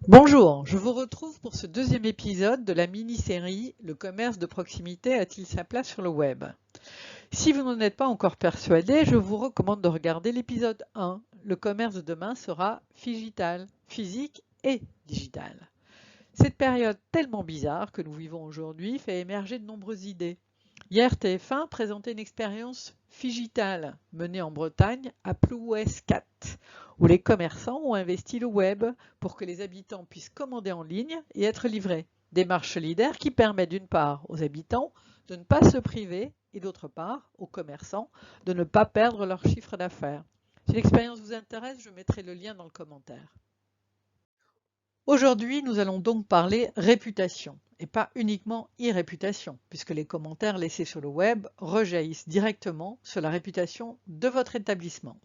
Bonjour, je vous retrouve pour ce deuxième épisode de la mini-série Le commerce de proximité a-t-il sa place sur le web? Si vous n'en êtes pas encore persuadé, je vous recommande de regarder l'épisode 1. Le commerce de demain sera figital, physique et digital. Cette période tellement bizarre que nous vivons aujourd'hui fait émerger de nombreuses idées. Hier, TF1 présentait une expérience Figital menée en Bretagne à Plouescat, où les commerçants ont investi le web pour que les habitants puissent commander en ligne et être livrés. Démarche solidaire qui permet d'une part aux habitants de ne pas se priver et d'autre part aux commerçants de ne pas perdre leur chiffre d'affaires. Si l'expérience vous intéresse, je mettrai le lien dans le commentaire. Aujourd'hui, nous allons donc parler réputation et pas uniquement e-réputation, puisque les commentaires laissés sur le web rejaillissent directement sur la réputation de votre établissement.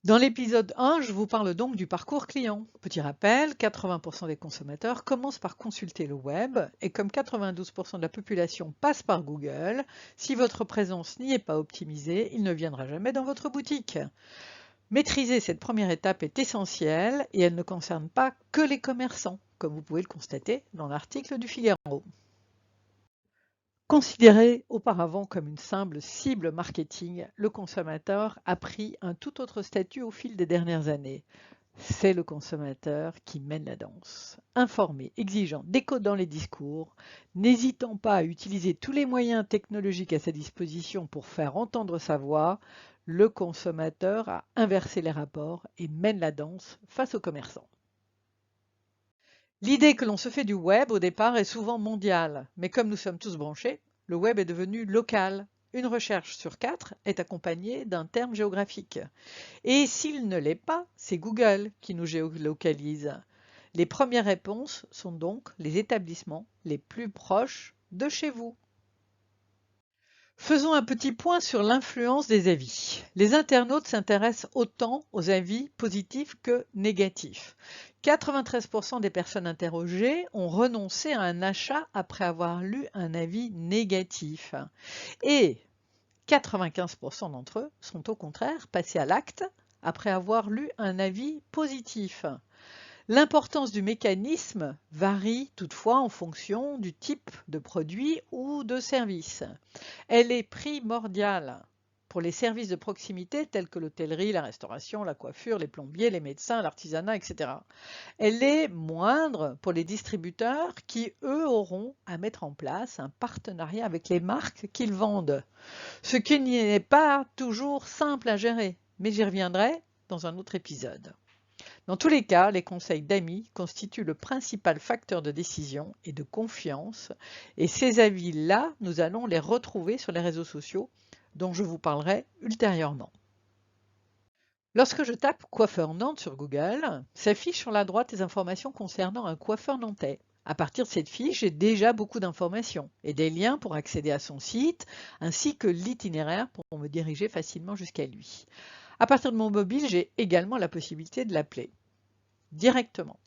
Dans l'épisode 1, je vous parle donc du parcours client. Petit rappel, 80% des consommateurs commencent par consulter le web et comme 92% de la population passe par Google, si votre présence n'y est pas optimisée, il ne viendra jamais dans votre boutique. Maîtriser cette première étape est essentielle et elle ne concerne pas que les commerçants, comme vous pouvez le constater dans l'article du Figaro. Considéré auparavant comme une simple cible marketing, le consommateur a pris un tout autre statut au fil des dernières années. C'est le consommateur qui mène la danse. Informé, exigeant, décodant les discours, n'hésitant pas à utiliser tous les moyens technologiques à sa disposition pour faire entendre sa voix, le consommateur a inversé les rapports et mène la danse face aux commerçants. L'idée que l'on se fait du web au départ est souvent mondiale, mais comme nous sommes tous branchés, le web est devenu local. Une recherche sur 4 est accompagnée d'un terme géographique. Et s'il ne l'est pas, c'est Google qui nous géolocalise. Les premières réponses sont donc les établissements les plus proches de chez vous. Faisons un petit point sur l'influence des avis. Les internautes s'intéressent autant aux avis positifs que négatifs. 93% des personnes interrogées ont renoncé à un achat après avoir lu un avis négatif. Et 95% d'entre eux sont au contraire passés à l'acte après avoir lu un avis positif. L'importance du mécanisme varie toutefois en fonction du type de produit ou de service. Elle est primordiale pour les services de proximité tels que l'hôtellerie, la restauration, la coiffure, les plombiers, les médecins, l'artisanat, etc. Elle est moindre pour les distributeurs qui, eux, auront à mettre en place un partenariat avec les marques qu'ils vendent, ce qui n'est pas toujours simple à gérer, mais j'y reviendrai dans un autre épisode. Dans tous les cas, les conseils d'amis constituent le principal facteur de décision et de confiance, et ces avis-là, nous allons les retrouver sur les réseaux sociaux, dont je vous parlerai ultérieurement. Lorsque je tape coiffeur Nantes sur Google, s'affichent sur la droite les informations concernant un coiffeur nantais. À partir de cette fiche, j'ai déjà beaucoup d'informations et des liens pour accéder à son site, ainsi que l'itinéraire pour me diriger facilement jusqu'à lui. À partir de mon mobile, j'ai également la possibilité de l'appeler directement.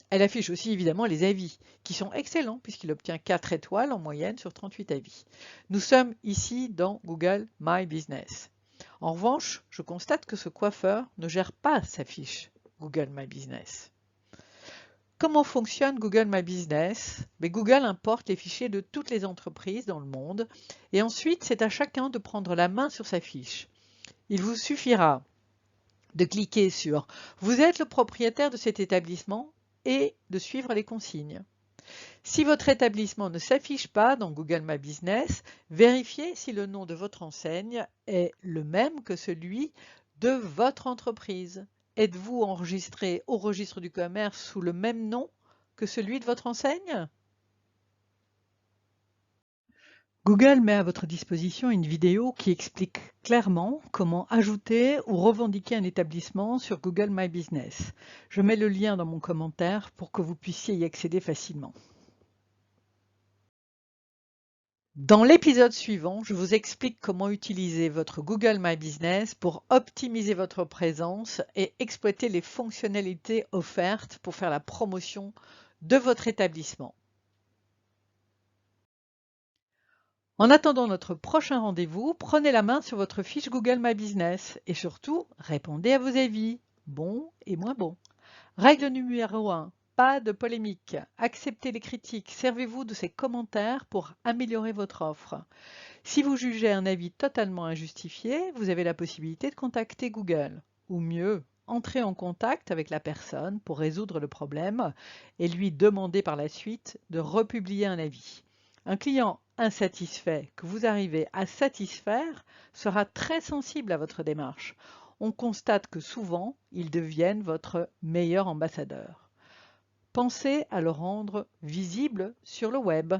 Elle affiche aussi évidemment les avis, qui sont excellents puisqu'il obtient 4 étoiles en moyenne sur 38 avis. Nous sommes ici dans Google My Business. En revanche, je constate que ce coiffeur ne gère pas sa fiche Google My Business. Comment fonctionne Google My Business? Google importe les fichiers de toutes les entreprises dans le monde et ensuite c'est à chacun de prendre la main sur sa fiche. Il vous suffira de cliquer sur « Vous êtes le propriétaire de cet établissement » et de suivre les consignes. Si votre établissement ne s'affiche pas dans Google My Business, vérifiez si le nom de votre enseigne est le même que celui de votre entreprise. Êtes-vous enregistré au registre du commerce sous le même nom que celui de votre enseigne? Google met à votre disposition une vidéo qui explique clairement comment ajouter ou revendiquer un établissement sur Google My Business. Je mets le lien dans mon commentaire pour que vous puissiez y accéder facilement. Dans l'épisode suivant, je vous explique comment utiliser votre Google My Business pour optimiser votre présence et exploiter les fonctionnalités offertes pour faire la promotion de votre établissement. En attendant notre prochain rendez-vous, prenez la main sur votre fiche Google My Business et surtout, répondez à vos avis, bons et moins bons. Règle numéro 1, pas de polémique. Acceptez les critiques, servez-vous de ces commentaires pour améliorer votre offre. Si vous jugez un avis totalement injustifié, vous avez la possibilité de contacter Google. Ou mieux, entrez en contact avec la personne pour résoudre le problème et lui demander par la suite de republier un avis. Un client insatisfait que vous arrivez à satisfaire sera très sensible à votre démarche. On constate que souvent, ils deviennent votre meilleur ambassadeur. Pensez à le rendre visible sur le web.